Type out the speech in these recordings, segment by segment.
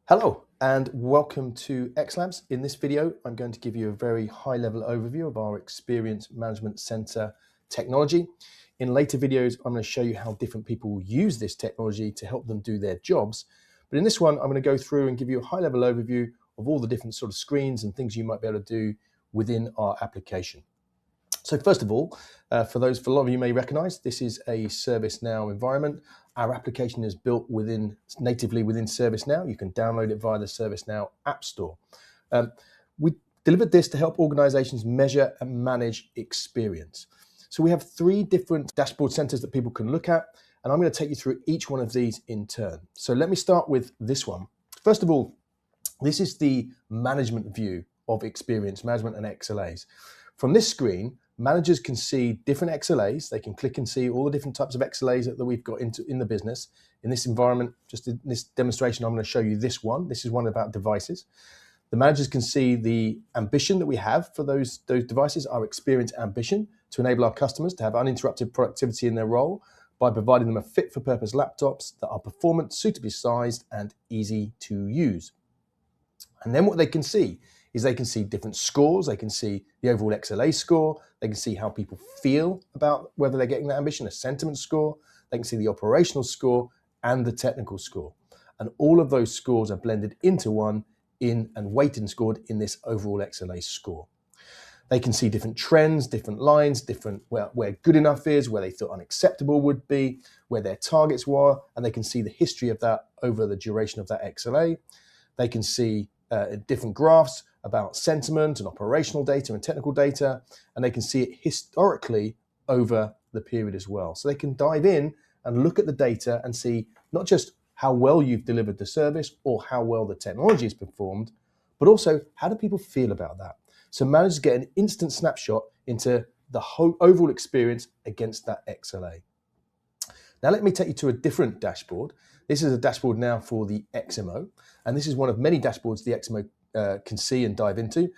Hello and welcome to XLABS. In this video, I'm going to give you a very high-level overview of our Experience Management Center technology. In later videos, I'm going to show you how different people use this technology to help them do their jobs. But in this one, I'm going to go through and give you a high-level overview of all the different sort of screens and things you might be able to do within our application. So first of all, for a lot of you may recognize, this is a ServiceNow environment. Our application is built natively within ServiceNow. You can download it via the ServiceNow App Store. We delivered this to help organizations measure and manage experience. So we have 3 different dashboard centers that people can look at, and I'm going to take you through each one of these in turn. So let me start with this one. First of all, this is the management view of experience management and XLAs. From this screen, managers can see different XLAs. They can click and see all the different types of XLAs that we've got in the business. In this environment, just in this demonstration, I'm going to show you this one. This is one about devices. The managers can see the ambition that we have for those devices, our experience ambition, to enable our customers to have uninterrupted productivity in their role by providing them a fit-for-purpose laptops that are performant, suitably sized, and easy to use. And then what they can see is they can see different scores. They can see the overall XLA score. They can see how people feel about whether they're getting that ambition, a sentiment score. They can see the operational score and the technical score. And all of those scores are blended into one and weighted and scored in this overall XLA score. They can see different trends, different lines, where good enough is, where they thought unacceptable would be, where their targets were, and they can see the history of that over the duration of that XLA. They can see different graphs about sentiment and operational data and technical data, and they can see it historically over the period as well. So they can dive in and look at the data and see not just how well you've delivered the service or how well the technology is performed, but also how do people feel about that. So managers get an instant snapshot into the whole overall experience against that XLA. Now let me take you to a different dashboard. This is a dashboard now for the XMO, and this is one of many dashboards the XMO can see and dive into.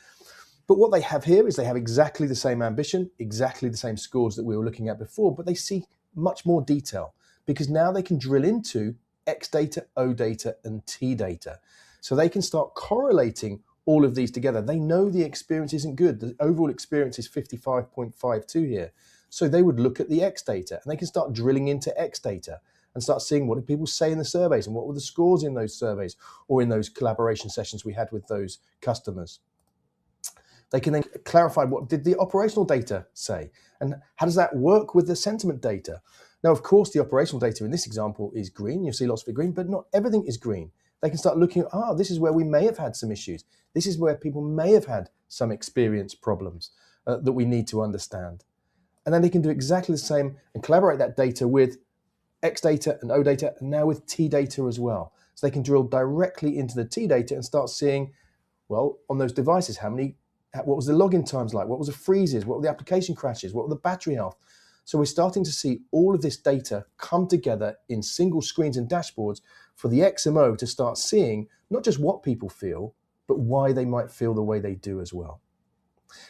But what they have here is they have exactly the same ambition, exactly the same scores that we were looking at before, but they see much more detail because now they can drill into X data, O data, and T data. So they can start correlating all of these together. They know the experience isn't good. The overall experience is 55.52 here. So they would look at the X data and they can start drilling into X data and start seeing what did people say in the surveys and what were the scores in those surveys or in those collaboration sessions we had with those customers. They can then clarify what did the operational data say and how does that work with the sentiment data. Now, of course, the operational data in this example is green. You'll see lots of it green, but not everything is green. They can start looking at, this is where we may have had some issues. This is where people may have had some experience problems that we need to understand. And then they can do exactly the same and collaborate that data with X data and O data, and now with T data as well. So they can drill directly into the T data and start seeing, well, on those devices, what was the login times like? What was the freezes? What were the application crashes? What were the battery health? So we're starting to see all of this data come together in single screens and dashboards for the XMO to start seeing not just what people feel, but why they might feel the way they do as well.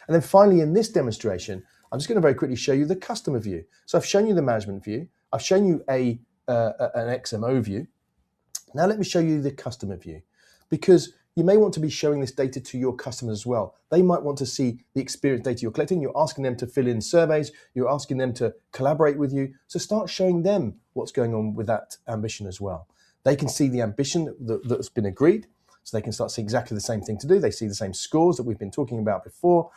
And then finally, in this demonstration, I'm just going to very quickly show you the customer view. So I've shown you the management view. I've shown you an XMO view. Now let me show you the customer view, because you may want to be showing this data to your customers as well. They might want to see the experience data you're collecting. You're asking them to fill in surveys. You're asking them to collaborate with you. So start showing them what's going on with that ambition as well. They can see the ambition that's been agreed. So they can start seeing exactly the same thing to do. They see the same scores that we've been talking about before.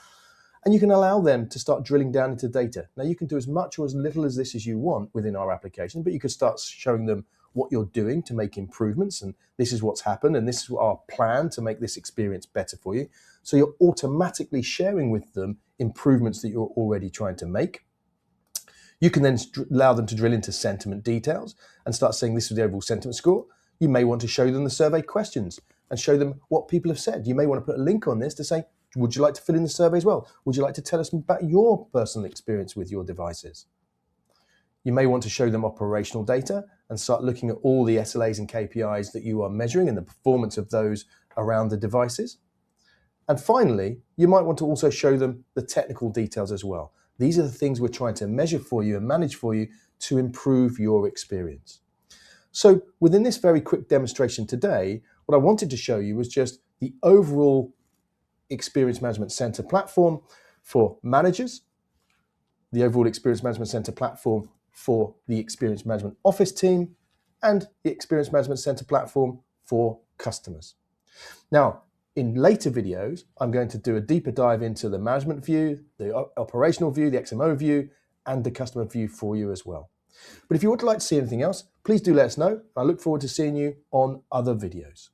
And you can allow them to start drilling down into data. Now you can do as much or as little as this as you want within our application, but you could start showing them what you're doing to make improvements, and this is what's happened, and this is our plan to make this experience better for you. So you're automatically sharing with them improvements that you're already trying to make. You can then allow them to drill into sentiment details and start saying this is the overall sentiment score. You may want to show them the survey questions and show them what people have said. You may want to put a link on this to say, would you like to fill in the survey as well? Would you like to tell us about your personal experience with your devices? You may want to show them operational data and start looking at all the SLAs and KPIs that you are measuring and the performance of those around the devices. And finally, you might want to also show them the technical details as well. These are the things we're trying to measure for you and manage for you to improve your experience. So within this very quick demonstration today, what I wanted to show you was just the overall Experience Management Center platform for managers, the overall Experience Management Center platform for the Experience Management Office team, and the Experience Management Center platform for customers. Now, in later videos, I'm going to do a deeper dive into the management view, the operational view, the XMO view, and the customer view for you as well. But if you would like to see anything else, please do let us know. I look forward to seeing you on other videos.